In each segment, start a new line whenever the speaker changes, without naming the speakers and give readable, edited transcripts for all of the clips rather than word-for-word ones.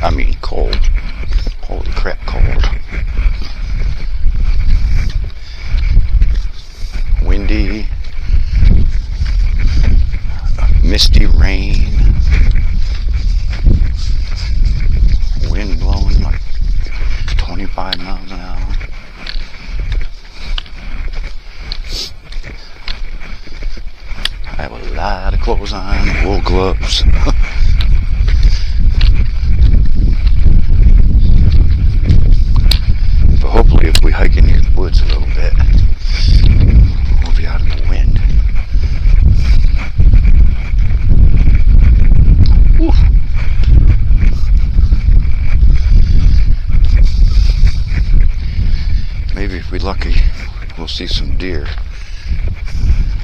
I mean cold. Holy crap, cold. Windy. Misty rain. Wind blowing like 25 miles an hour. I have a lot of clothes on, wool gloves. But hopefully if we hike in the woods a little bit, we'll be out of the wind. Woo. Maybe if we're lucky, we'll see some deer.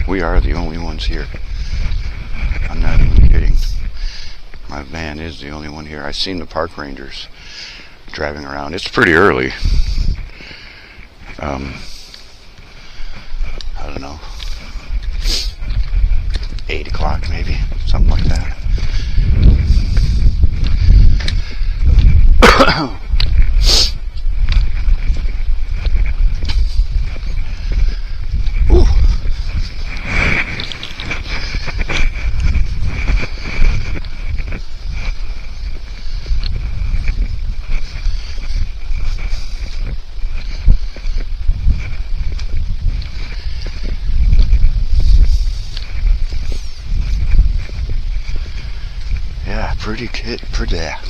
We are the only ones here. I'm not even kidding. My van is the only one here. I've seen the park rangers driving around. It's pretty early. I don't know. 8 o'clock maybe, something like that.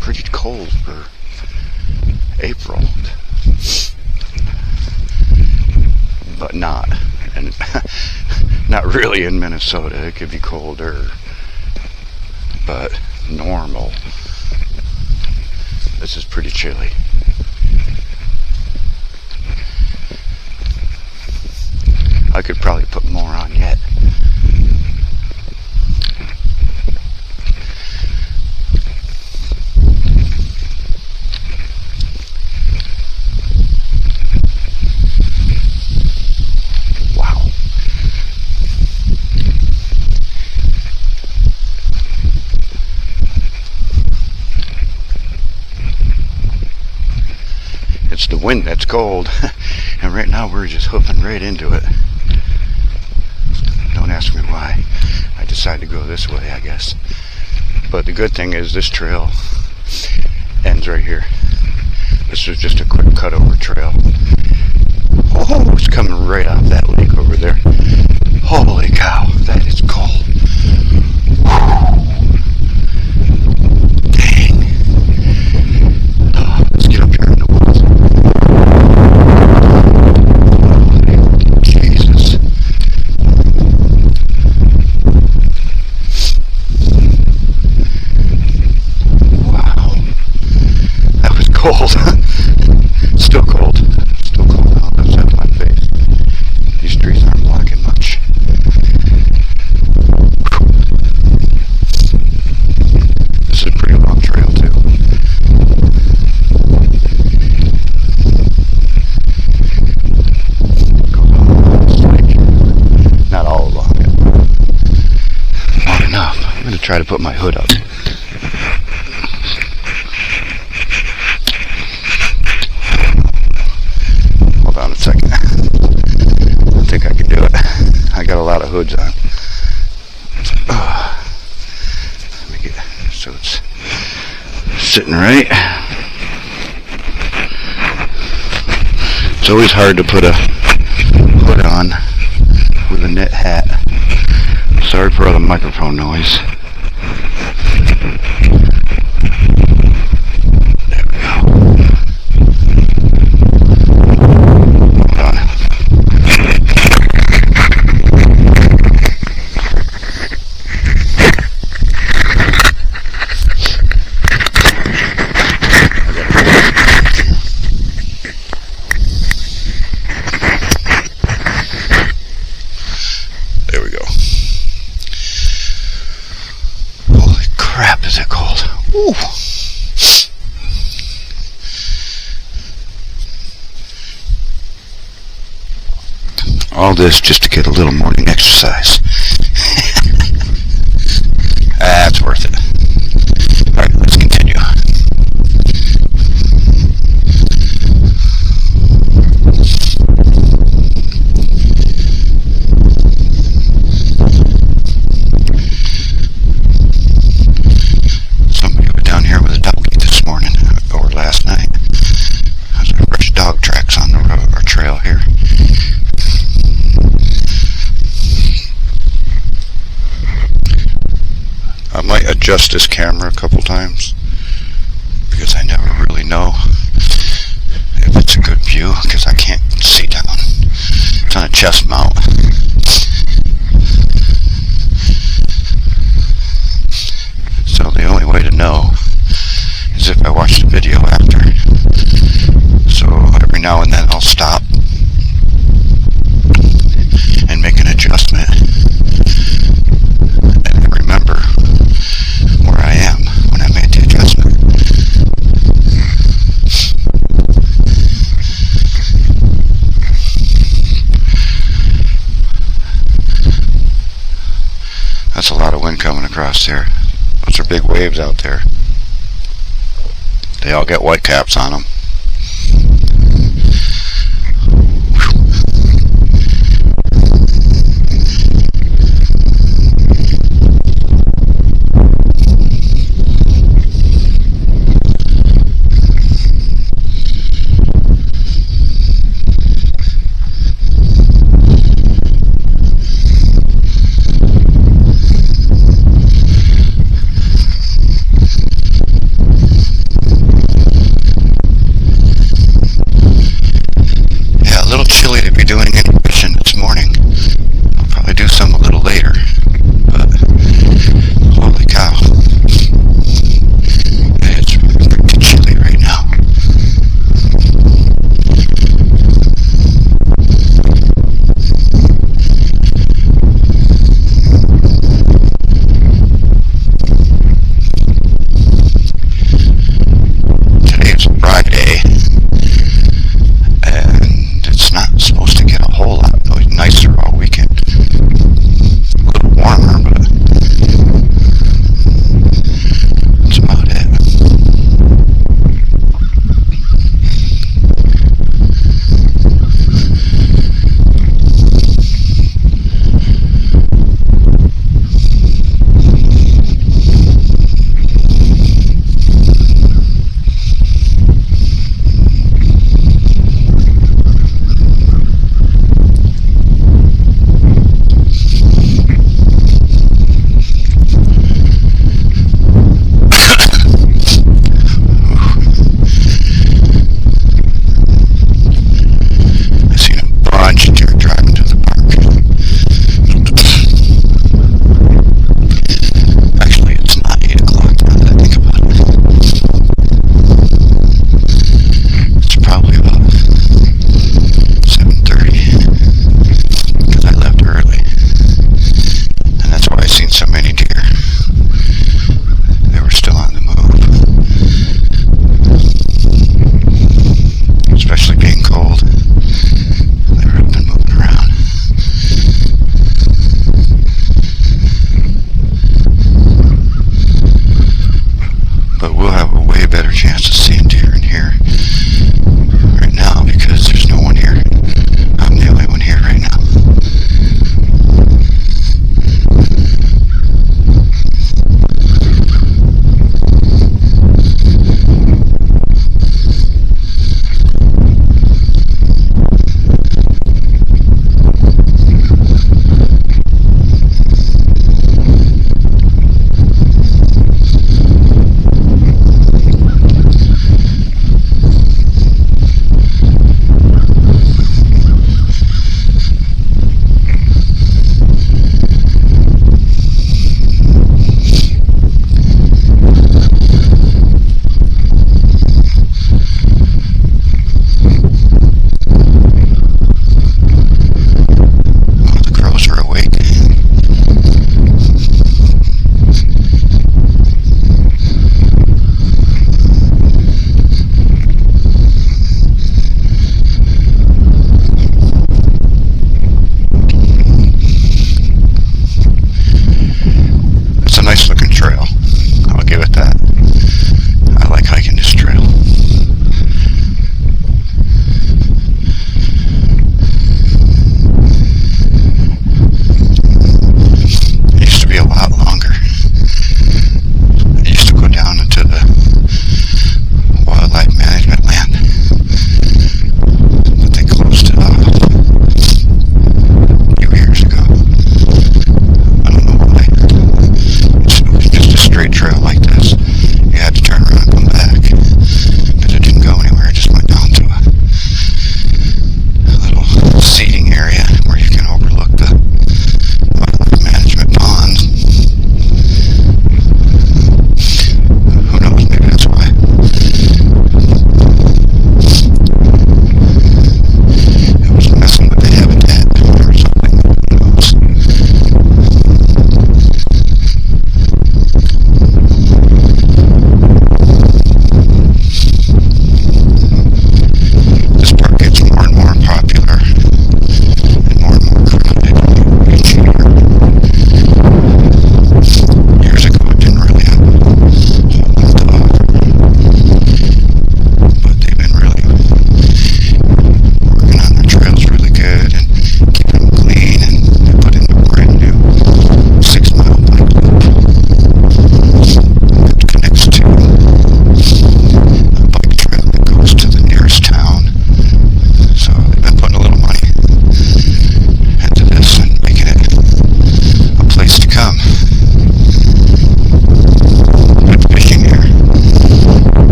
Pretty cold for April, but not, and not really in Minnesota. It could be colder, but normal. This is pretty chilly. I could probably put more on yet. It's the wind that's cold, and right now we're just hoofing right into it. Don't ask me why. I decided to go this way, I guess. But the good thing is this trail ends right here. This was just a quick cutover trail. Oh, it's coming right off that lake over there. Holy cow, that is cold. Dang. Oh, let's get up here in the woods. Jesus. Wow. That was cold. Still cold. Still cold on the side of my face. These trees aren't blocking much. This is a pretty long trail too. Goes all along this lake. Not all along it. Long enough. I'm going to try to put my hood up. Hold on a second. I think I can do it. I got a lot of hoods on. Let me get so it's sitting right. It's always hard to put a hood on with a knit hat. Sorry for all the microphone noise. There we go. Hold on. There we go. Holy crap, is it cold? Woo. All this just to get a little morning exercise. That's worth it. Alright, let's continue. adjust this camera a couple times because I never really know if it's a good view because I can't see down. It's on a chest mount. So the only way to know is if I watch the video after. So every now and then I'll stop and make an adjustment and I remember where I am when I made the adjustment. That's a lot of wind coming across there. Those are big waves out there. They all get white caps on them. Chilly to be doing any fishing this morning. I'll probably do some a little later, but holy cow, it's pretty chilly right now. Today is Friday. It's not supposed to get a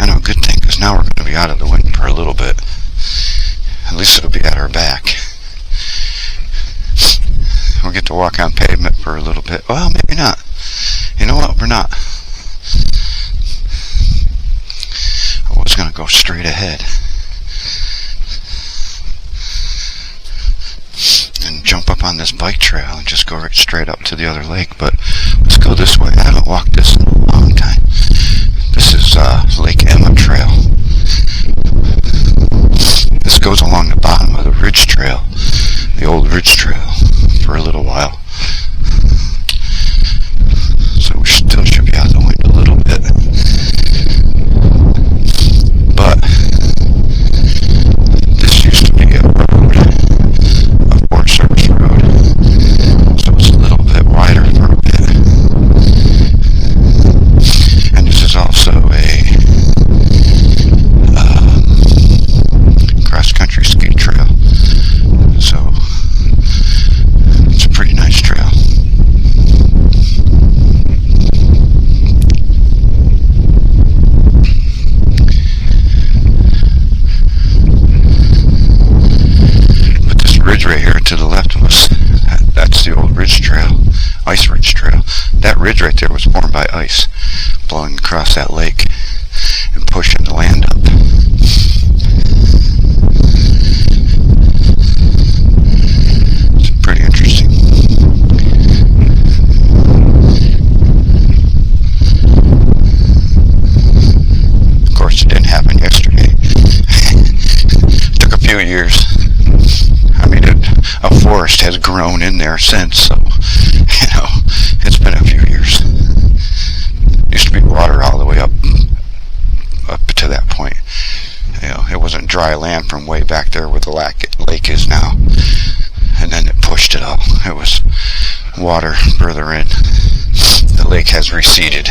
kind of a good thing, because now we're going to be out of the wind for a little bit. At least it'll be at our back. We'll get to walk on pavement for a little bit. Well, maybe not. You know what? We're not. I was going to go straight ahead and jump up on this bike trail and just go right straight up to the other lake, but let's go this way. I haven't walked this in a long time. This is Lake Emma Trail. This goes along the bottom of the Ridge Trail, the old Ridge Trail, for a little while. So we still should be out of the wind a little bit. But this used to be a road, a Forest Service road. So it's a little bit wider for a bit. And this is also a cross-country ski trail. So it's a pretty nice trail. But this ridge right here to the left of us, that's the old Ridge Trail, Ice Ridge Trail. That ridge right there was formed by ice blowing across that lake and pushing the land up. It's pretty interesting. Of course, it didn't happen yesterday. It took a few years. I mean, a forest has grown in there since, so, it's been a few years. Used to be water all the way up to that point. It wasn't dry land from way back there where the lake is now. And then it pushed it all. It was water further in. The lake has receded.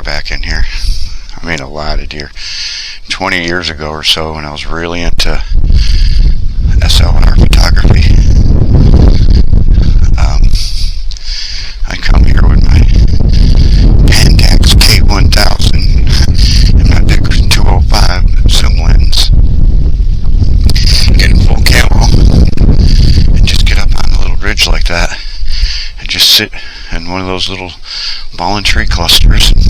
Back in here. I mean, a lot of deer. 20 years ago or so, when I was really into SLR photography, I'd come here with my Pentax K1000 and my big 205 zoom lens, get in full camo, and just get up on a little ridge like that and just sit in one of those little ball and tree clusters and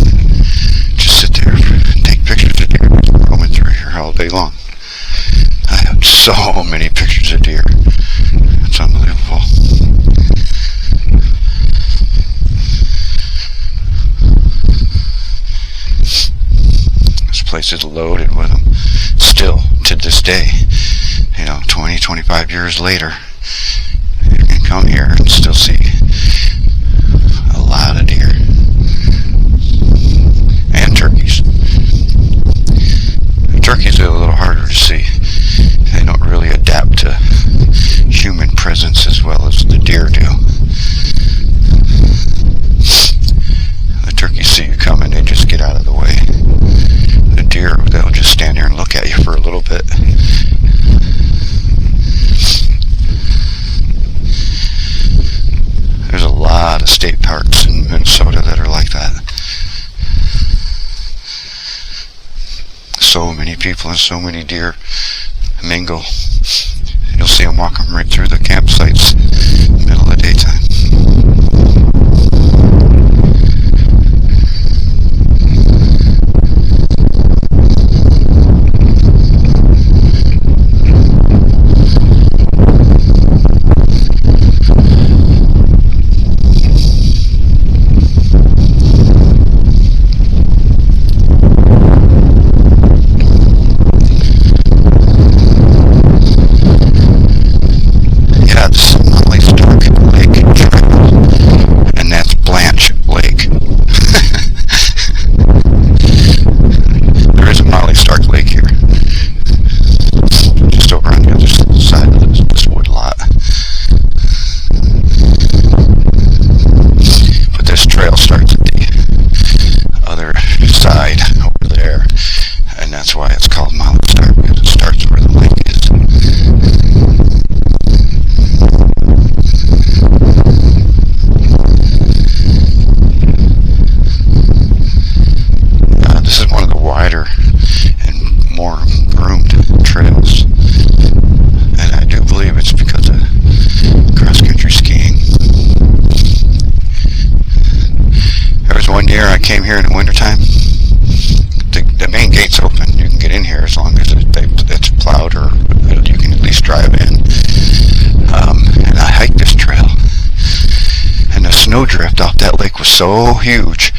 just sit there and take pictures of deer roaming through here all day long. I have so many pictures of deer. It's unbelievable. This place is loaded with them. Still, to this day, 20, 25 years later, you can come here and still see a lot of deer. And turkeys. The turkeys are a little harder to see. They don't really adapt to human presence as well as the deer do. The turkeys see you coming, they just get out of the way. The deer, they'll just stand there and look at you for a little bit. There's a lot of state parks in Minnesota that are like that. So many people and so many deer mingle. You'll see them walking right through the campsites in the middle of the daytime. here, I came here in the wintertime. The main gate's open. You can get in here as long as it's plowed, or you can at least drive in. And I hiked this trail, and the snowdrift off that lake was so huge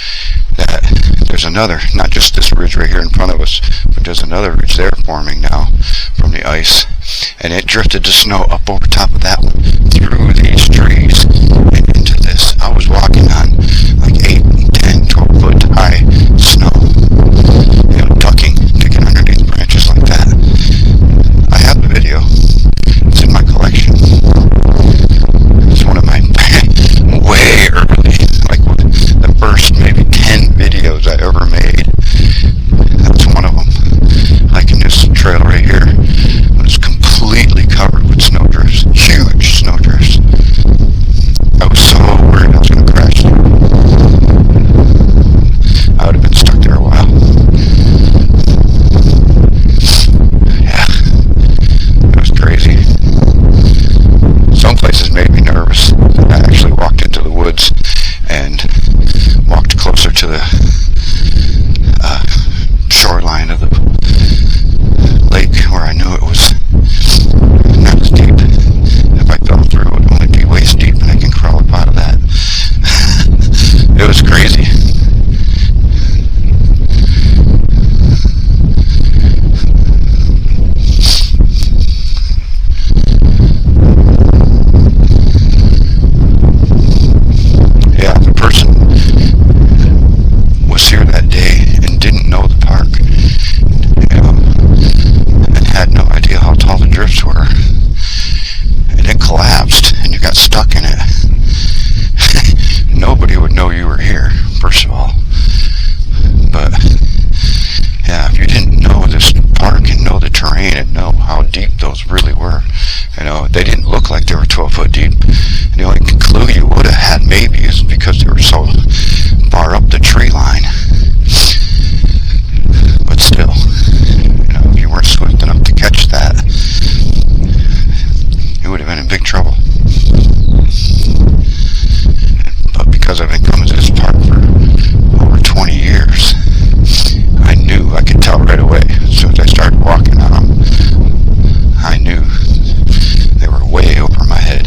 that there's another, not just this ridge right here in front of us, but there's another ridge there forming now from the ice, and it drifted the snow up over top of that one, through these trees, and into this. I was walking on like 8, 10, 12 foot high snow, ducking to get underneath branches like that. I have the video. It's in my collection. It's one of my way early, like the first maybe 10 videos I ever made. That's one of them. Hiking this trail right here. It's completely covered with snowdrifts. Huge snowdrifts. I was so worried I was going to crash. I would have been stuck there a while. Yeah. It was crazy. Some places made me nervous. I actually walked into the woods and walked closer to the shoreline of the lake, where I knew it was not as deep. If I fell through, it would only be waist deep, and I can crawl up out of that. It was crazy. Yeah, the person was here that day and didn't know the park, and had no idea how tall the drifts were, and it collapsed and you got stuck in it. Nobody would know you were here, first of all. But yeah, if you didn't know this park and know the terrain and know how deep those really were, they didn't look like they were 12 foot deep. The only clue you would have had maybe is because they were so far up the tree line. But still, if you weren't swift enough to catch that, you would have been in big trouble. But because I've been coming to this park for over 20 years, I knew, I could tell right away. As soon as I started walking on them, I knew they were way over my head.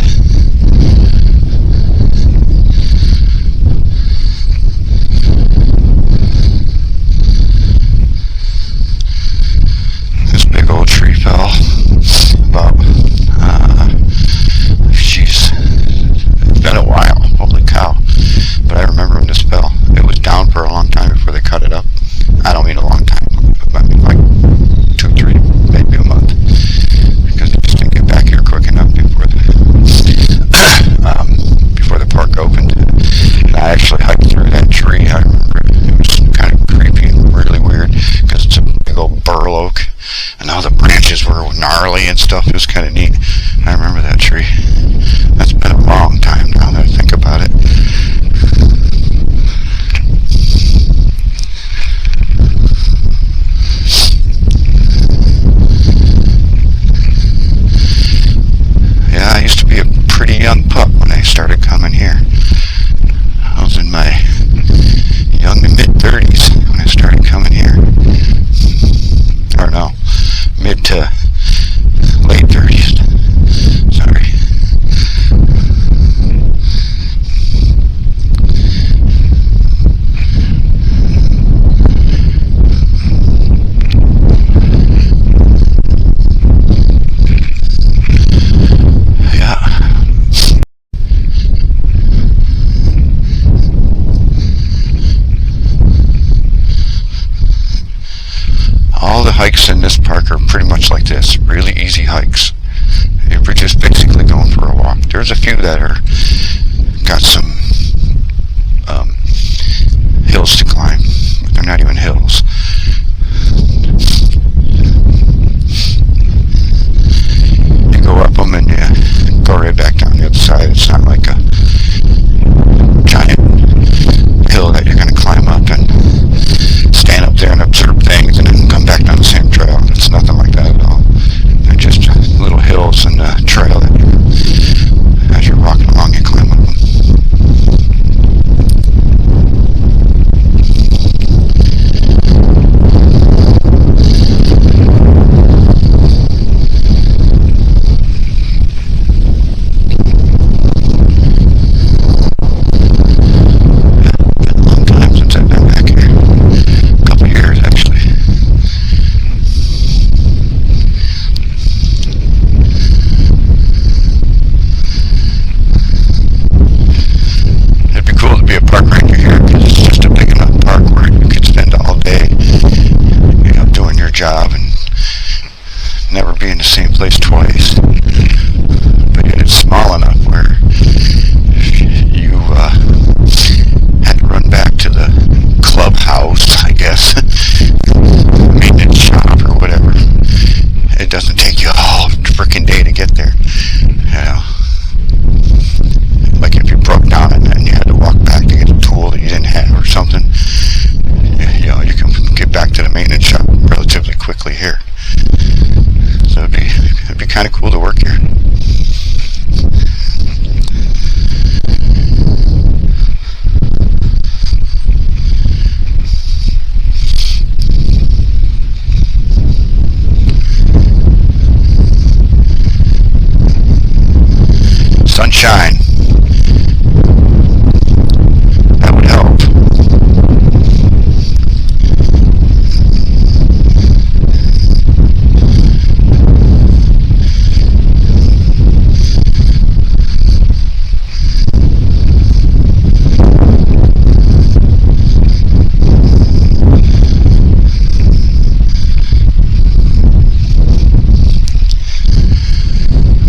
This big old tree fell about, it's been a while, holy cow. But I remember when this fell, it was down for a long time before they cut it up. I don't mean a long time, I mean like 2, 3, maybe a month. Because it just didn't get back here quick enough before the park opened. And I actually hiked through that tree. I remember it was kind of creepy and really weird, because it's a big old burl oak, and all the branches were gnarly and stuff. It was kind of neat. I remember that tree. That's been a long time now that I think about it. Yeah, I used to be a pretty young pup when I started coming here. I was in my young to mid-30s when I started coming here. Or no, mid to late 30s. Sorry. Hikes in this park are pretty much like this, really easy hikes. You're just basically going for a walk. There's a few that are got some hills to climb, but they're not even hills. You go up them and you go right back down the other side. It's not like a giant hill that you're going to climb up and stand up there and observe things and then come back down the same trail. It's nothing like that at all. They're just little hills and a trail that as you're walking along you climb up them. job and never be in the same place twice. But yet it's small enough where you had to run back to the clubhouse, I guess, maintenance shop or whatever. It doesn't take you a whole freaking day to get there. You know, like if you broke down and then you had to walk back to get a tool that you didn't have or something, you know, you can get back to the maintenance shop relatively quickly here. So it'd be kind of cool to work here. Sunshine. That would help.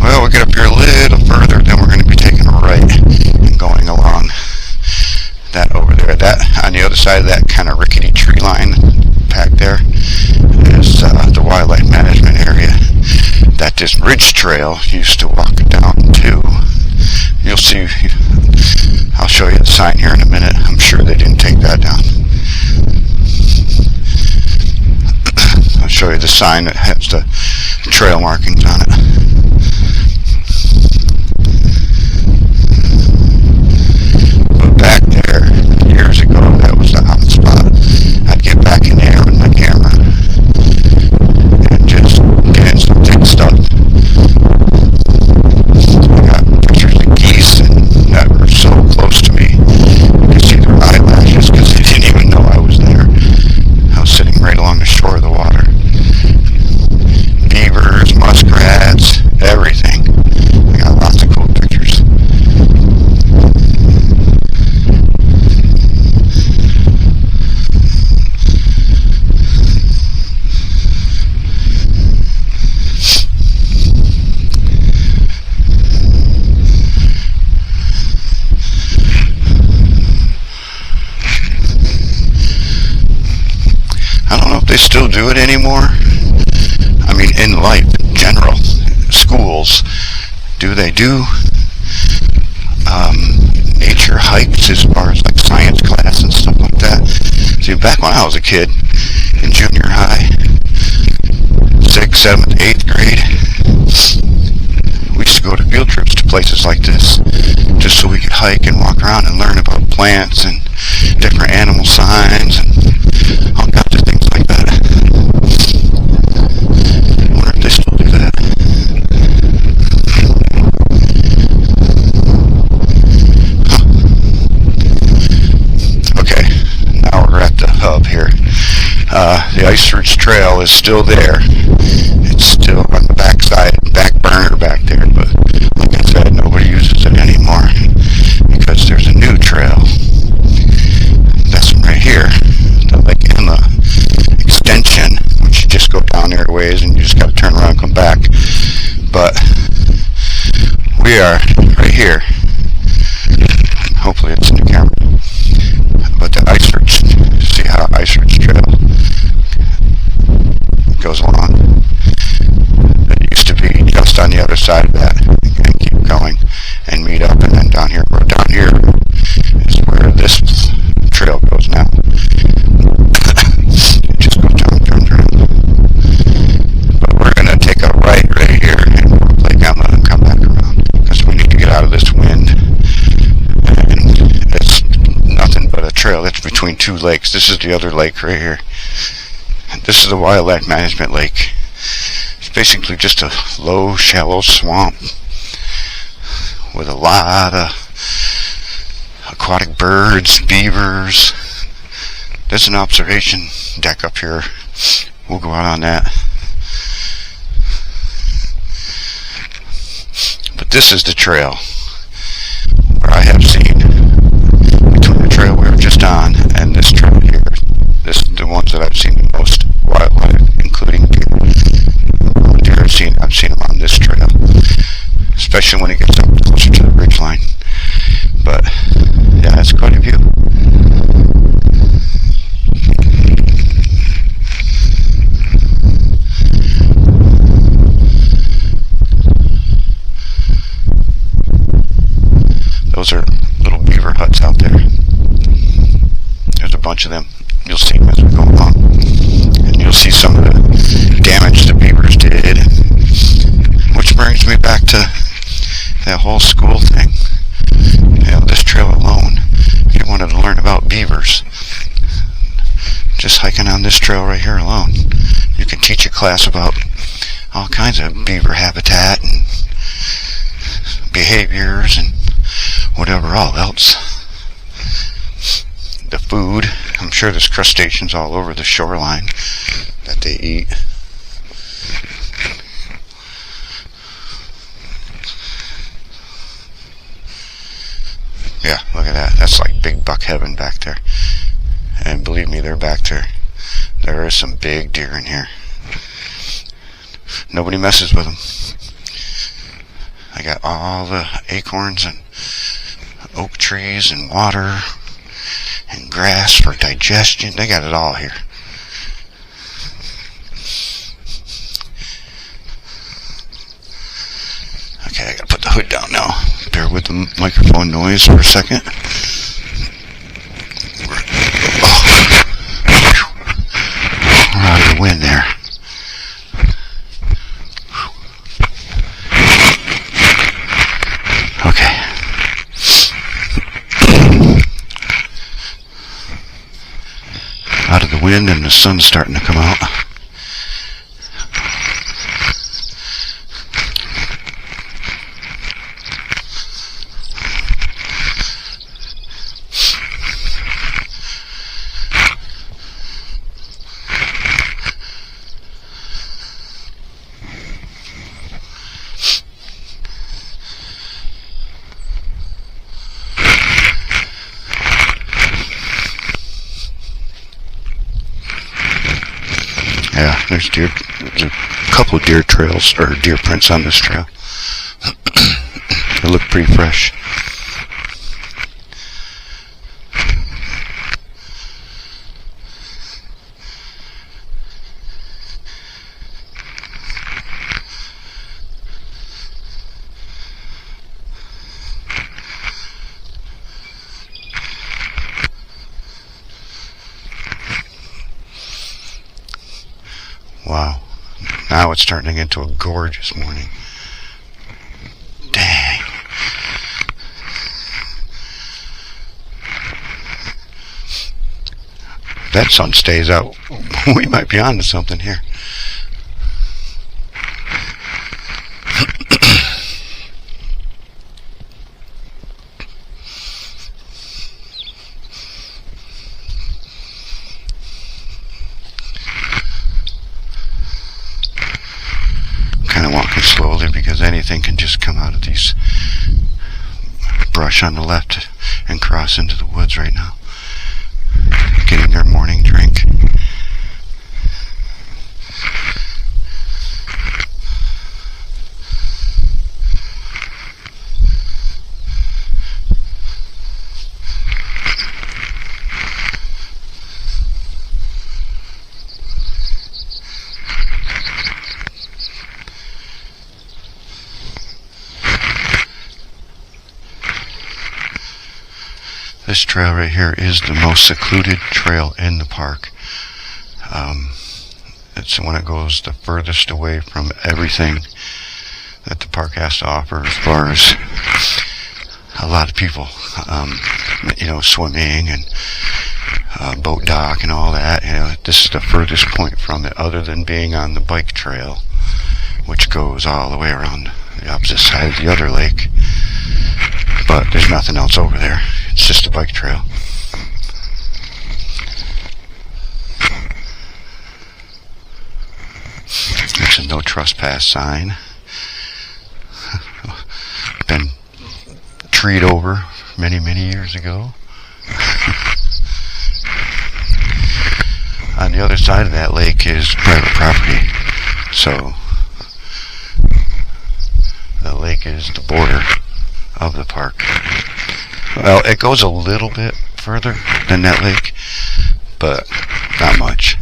Well, we'll get up here a little further, then we're going to be taking a right and going along that over there. That on the other side of that kind of rickety tree line back there is the wildlife management area that this ridge trail used to walk down to. You'll see, I'll show you the sign here in a minute. I'm sure they didn't take that down. I'll show you the sign that has the trail markings on it. Back there, years ago, that was the hot spot. I'd get back in there with my camera and just get in some thick stuff. I got pictures of geese that were so close to me. You could see their eyelashes because they didn't even know I was there. I was sitting right along the shore of the water. Beavers, muskrats, everything. I got lots of cool pictures. They still do it anymore. I mean, in life, in general, schools, do they do nature hikes as far as like science class and stuff like that? See, back when I was a kid in junior high, 6th, 7th, 8th grade, we used to go to field trips to places like this just so we could hike and walk around and learn about plants and different animal signs and all kinds of things like that. I wonder if they still do that. Huh. Okay, now we're at the hub here. The Ice Ridge Trail is still there. It's still on the back burner back there, but like I said, nobody uses it anymore because there's a new trail. That's right here, the Lake Emma extension, which you just go down there a ways and you just got to turn around and come back. But we are right here. Hopefully it's in the camera. But the Ice Ridge, see how Ice Ridge Trail goes along. It used to be just on the other side of that and keep going and meet up, and then down here, down here is where this trail goes now. It just goes down. But we're going to take a right here and we'll play Gamma and come back around because we need to get out of this wind. And it's nothing but a trail. It's between two lakes. This is the other lake right here. This is the Wildlife Management Lake. It's basically just a low, shallow swamp with a lot of aquatic birds, beavers. There's an observation deck up here. We'll go out on that. But this is the trail where I have seen, between the trail we were just on and this trail here, this is the ones that I've seen the most wildlife, including haven't seen them on this trail, especially when it gets up closer to the ridge line. But yeah, it's quite a view. Those are little beaver huts out there. There's a bunch of them. You'll see them as we go along. And you'll see some of the damage the beavers did. Which brings me back to that whole school thing. You know, this trail alone, if you wanted to learn about beavers, just hiking on this trail right here alone, you can teach a class about all kinds of beaver habitat and behaviors and whatever all else. The food, I'm sure there's crustaceans all over the shoreline that they eat. Yeah, look at that. That's like big buck heaven back there. And believe me, they're back there. There are some big deer in here. Nobody messes with them. I got all the acorns and oak trees and water and grass for digestion. They got it all here. Okay, I gotta put the hood down now. Bear with the microphone noise for a second. We're out of the wind there. Okay. Out of the wind and the sun's starting to come out. Yeah, there's a couple of deer trails, or deer prints on this trail. They look pretty fresh. Wow, now it's turning into a gorgeous morning. Dang. If that sun stays out, we might be on to something here. Walking slowly because anything can just come out of these brush on the left and cross into the woods right now, getting their morning drink. This trail right here is the most secluded trail in the park. It's the one that goes the furthest away from everything that the park has to offer as far as a lot of people, swimming and boat dock and all that. This is the furthest point from it other than being on the bike trail, which goes all the way around the opposite side of the other lake. But there's nothing else over there. It's just a bike trail. There's a no trespass sign. Been treed over many, many years ago. On the other side of that lake is private property. So lake is the border of the park. Well, it goes a little bit further than that lake, but not much.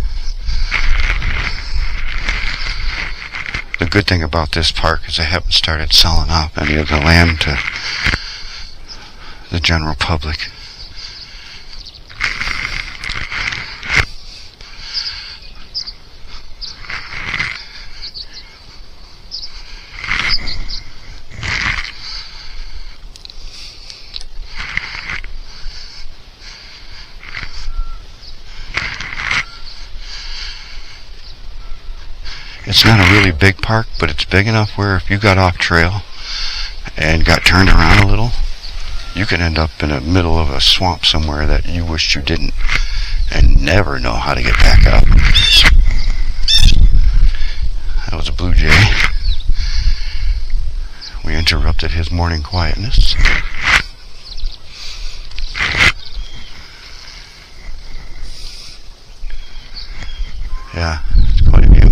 The good thing about this park is they haven't started selling off any of the land to the general public. It's not a really big park, but it's big enough where if you got off trail and got turned around a little, you could end up in the middle of a swamp somewhere that you wished you didn't and never know how to get back up. That was a blue jay. We interrupted his morning quietness. Yeah, it's quite a view.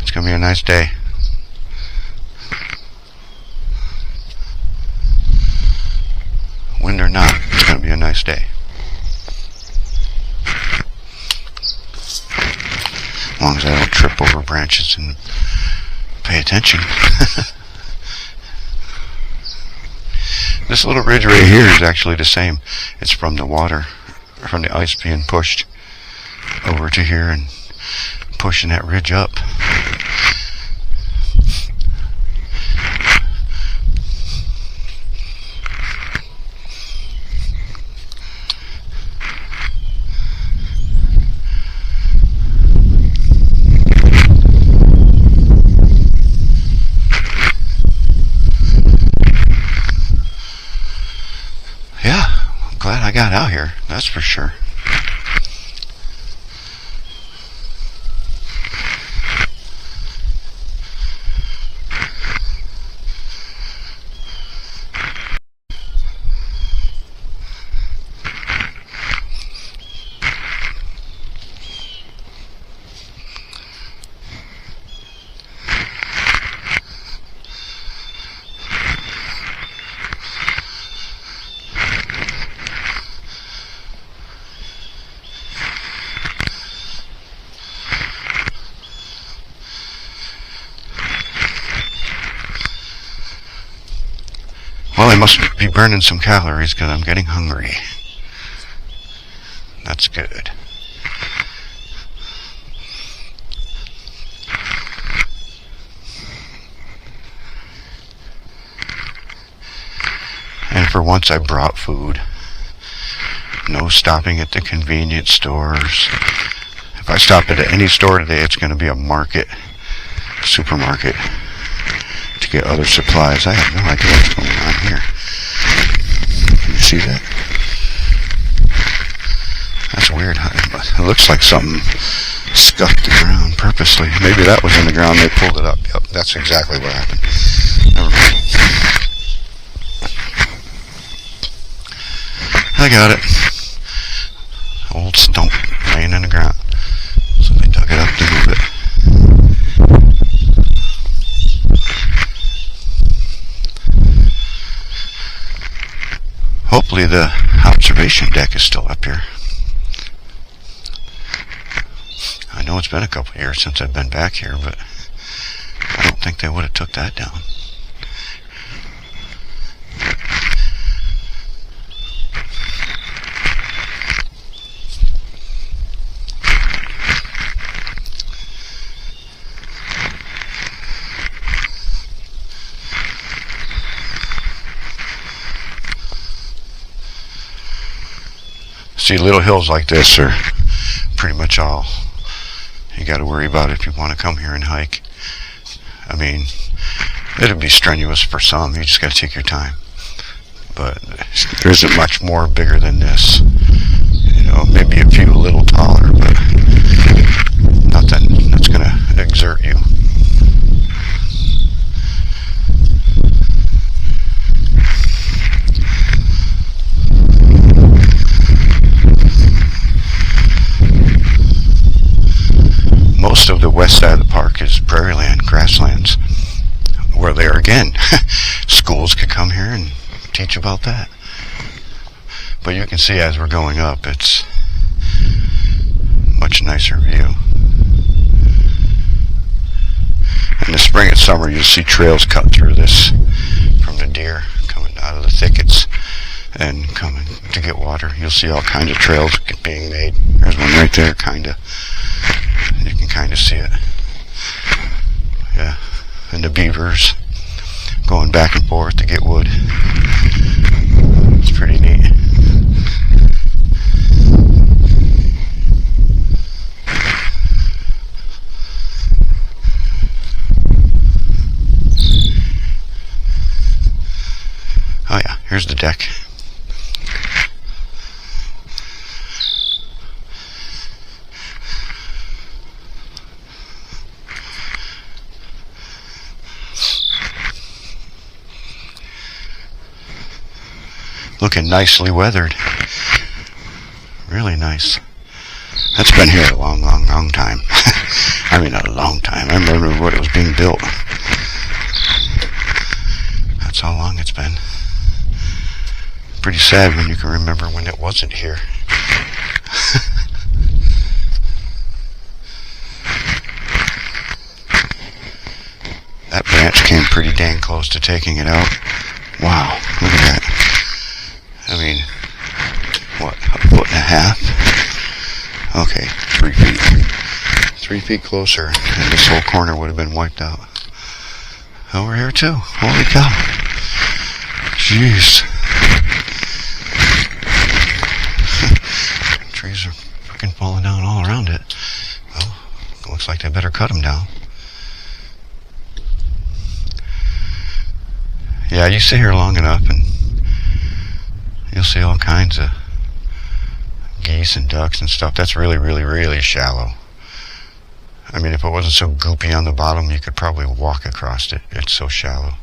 It's going to be a nice day. Wind or not, it's going to be a nice day. As long as I don't trip over branches and pay attention. This little ridge right here is actually the same. It's from the water, from the ice being pushed over to here and pushing that ridge up. Glad I got out here, that's for sure. Well, I must be burning some calories because I'm getting hungry. That's good. And for once I brought food. No stopping at the convenience stores. If I stop at any store today, it's going to be a market, supermarket, to get other supplies. I have no idea what's going on here. Can you see that? That's weird. It looks like something scuffed the ground purposely. Maybe that was in the ground, they pulled it up. Yep, that's exactly what happened. Never mind. I got it. Old stump laying in the ground. So they dug it up to move it. Hopefully the observation deck is still up here. I know it's been a couple of years since I've been back here, but I don't think they would have took that down. See, little hills like this are pretty much all you got to worry about if you want to come here and hike. I mean, it'll be strenuous for some. You just got to take your time. But there isn't much more bigger than this. You know, maybe a few a little taller, but nothing that's going to exert you. schools could come here and teach about that. But you can see as we're going up, it's much nicer view. In the spring and summer, you'll see trails cut through this from the deer coming out of the thickets and coming to get water. You'll see all kinds of trails being made. There's one right there, kinda. You can kinda see it. Yeah. And the beavers going back and forth to get wood. It's pretty neat. Oh yeah, here's the deck. Looking nicely weathered. Really nice. That's been here a long, long, long time. I mean, a long time. I remember when it was being built. That's how long it's been. Pretty sad when you can remember when it wasn't here. That branch came pretty dang close to taking it out. Wow, look at that. I mean, what, a foot and a half? Okay, 3 feet. 3 feet closer, and this whole corner would have been wiped out. Over here too. Holy cow. Jeez. Trees are freaking falling down all around it. Well, it looks like they better cut them down. Yeah, you sit here long enough and you'll see all kinds of geese and ducks and stuff. That's really, really, really shallow. I mean, if it wasn't so goopy on the bottom, you could probably walk across it. It's so shallow.